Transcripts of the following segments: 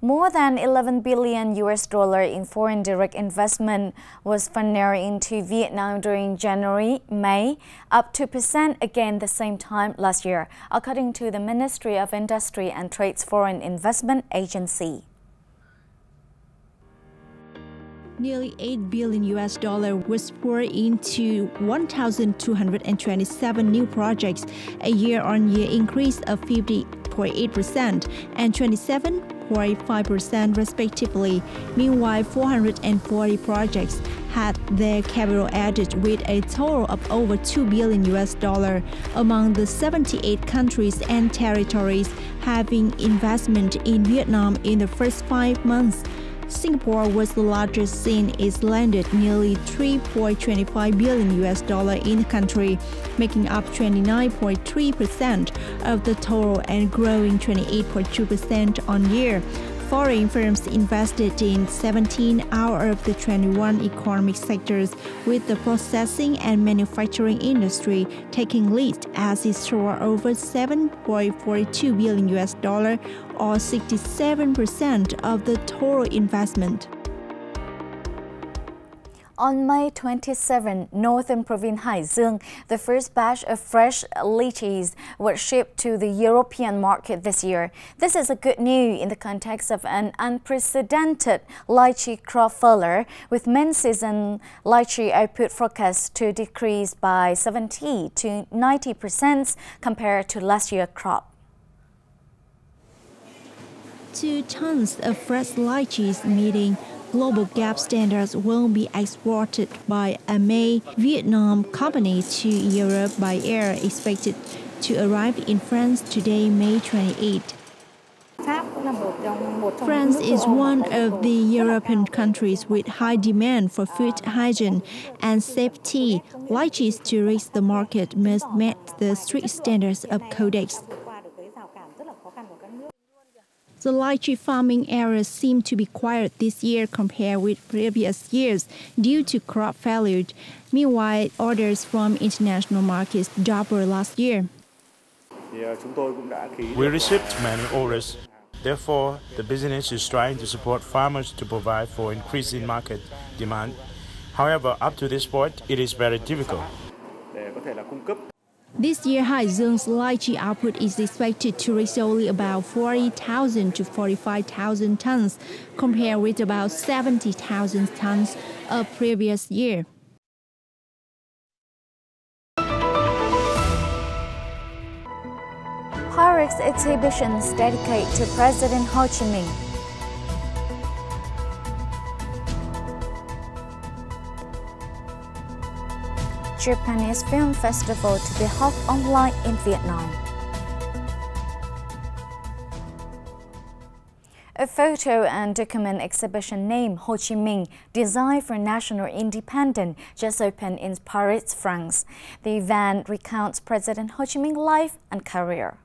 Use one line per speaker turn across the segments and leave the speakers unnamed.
More than 11 billion US dollar in foreign direct investment was funneled into Vietnam during January-May, up 2% again the same time last year, according to the Ministry of Industry and Trade's Foreign Investment Agency.
Nearly 8 billion US dollar was poured into 1,227 new projects, a year-on-year increase of 50.8% and 27.5% respectively. Meanwhile, 440 projects had their capital added with a total of over 2 billion US dollar among the 78 countries and territories having investment in Vietnam in the first 5 months. Singapore was the largest since it landed nearly 3.25 billion US dollar in the country, making up 29.3% of the total and growing 28.2% on year. Foreign firms invested in 17 out of the 21 economic sectors, with the processing and manufacturing industry taking lead as it soared over 7.42 billion US dollar or 67% of the total investment.
On May 27, northern province Hải Dương, the first batch of fresh lychees was shipped to the European market this year. This is a good news in the context of an unprecedented lychee crop failure, with mid-season lychee output forecast to decrease by 70 to 90% compared to last year's crop.
2 tons of fresh lychees meeting global gap standards will be exported by a May Vietnam company to Europe by air, expected to arrive in France today, May 28. France is one of the European countries with high demand for food hygiene and safety. Lychees to reach the market must meet the strict standards of Codex. The lychee farming areas seem to be quiet this year compared with previous years due to crop failure. Meanwhile, orders from international markets doubled last year.
We received many orders. Therefore, the business is trying to support farmers to provide for increasing market demand. However, up to this point, it is very difficult.
This year, Hải Dương lychee output is expected to reach only about 40,000 to 45,000 tons, compared with about 70,000 tons of previous year.
Pyrex exhibitions dedicated to President Ho Chi Minh. Japanese Film Festival to be held online in Vietnam. A photo and document exhibition named Ho Chi Minh, designed for national independence, just opened in Paris, France. The event recounts President Ho Chi Minh's life and career.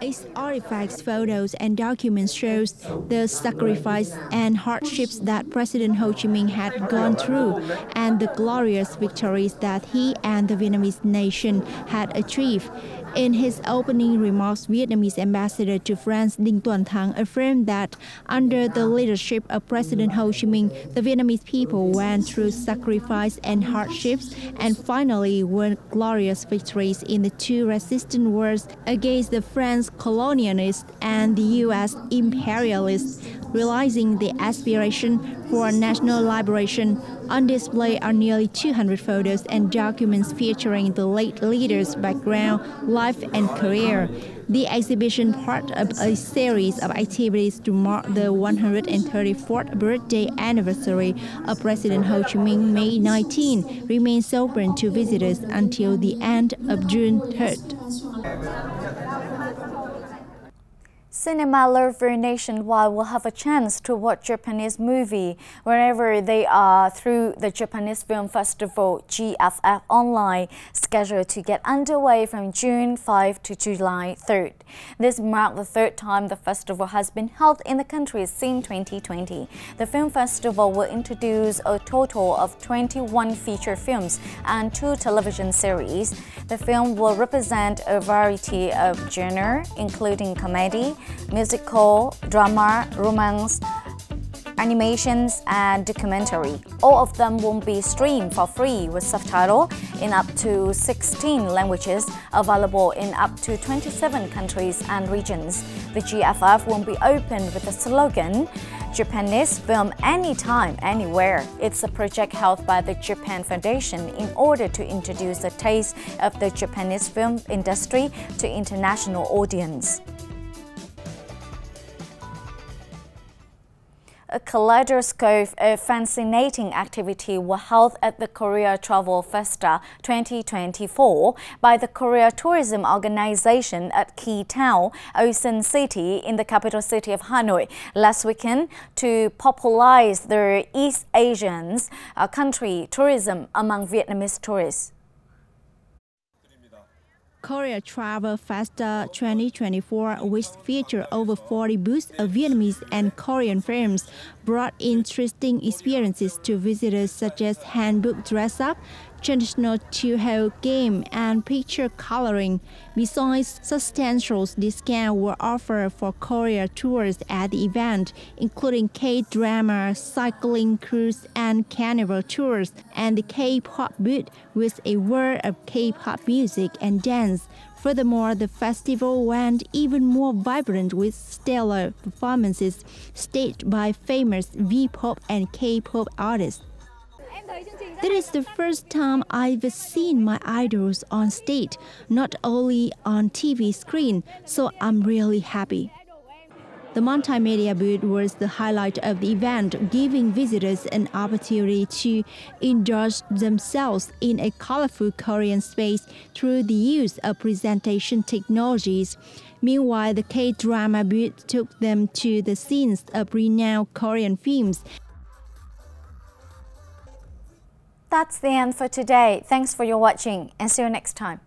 Its artifacts, photos, and documents shows the sacrifice and hardships that President Ho Chi Minh had gone through and the glorious victories that he and the Vietnamese nation had achieved. In his opening remarks, Vietnamese ambassador to France Dinh Tuan Thang affirmed that under the leadership of President Ho Chi Minh, the Vietnamese people went through sacrifice and hardships and finally won glorious victories in the 2 resistant wars against the French colonialists and the U.S. imperialists, realizing the aspiration for national liberation. On display are nearly 200 photos and documents featuring the late leader's background, life, and career. The exhibition, part of a series of activities to mark the 134th birthday anniversary of President Ho Chi Minh, May 19, remains open to visitors until the end of June 3rd.
Cinema lover nationwide will have a chance to watch Japanese movie wherever they are through the Japanese Film Festival GFF online, scheduled to get underway from June 5 to July 3rd. This marks the third time the festival has been held in the country since 2020. The film festival will introduce a total of 21 feature films and 2 television series. The film will represent a variety of genre, including comedy, musical, drama, romance, animations, and documentary. All of them will be streamed for free with subtitles in up to 16 languages, available in up to 27 countries and regions. The GFF will be opened with the slogan, Japanese film anytime, anywhere. It's a project held by the Japan Foundation in order to introduce the taste of the Japanese film industry to international audience. A kaleidoscope of fascinating activity was held at the Korea Travel Festa 2024 by the Korea Tourism Organization at Key Town, Ocean City in the capital city of Hanoi last weekend to popularize the East Asian country tourism among Vietnamese tourists.
Korea Travel Festa 2024, which featured over 40 booths of Vietnamese and Korean films, brought interesting experiences to visitors such as handbook dress-up, traditional two-hole game, and picture coloring. Besides, substantial discounts were offered for Korea tours at the event, including K-drama, cycling cruise, and carnival tours, and the K-pop booth with a world of K-pop music and dance. Furthermore, the festival went even more vibrant with stellar performances staged by famous V-pop and K-pop artists. This is the first time I've seen my idols on stage, not only on TV screen, so I'm really happy. The multimedia booth was the highlight of the event, giving visitors an opportunity to indulge themselves in a colorful Korean space through the use of presentation technologies. Meanwhile, the K-drama booth took them to the scenes of renowned Korean films.
That's the end for today. Thanks for your watching and see you next time.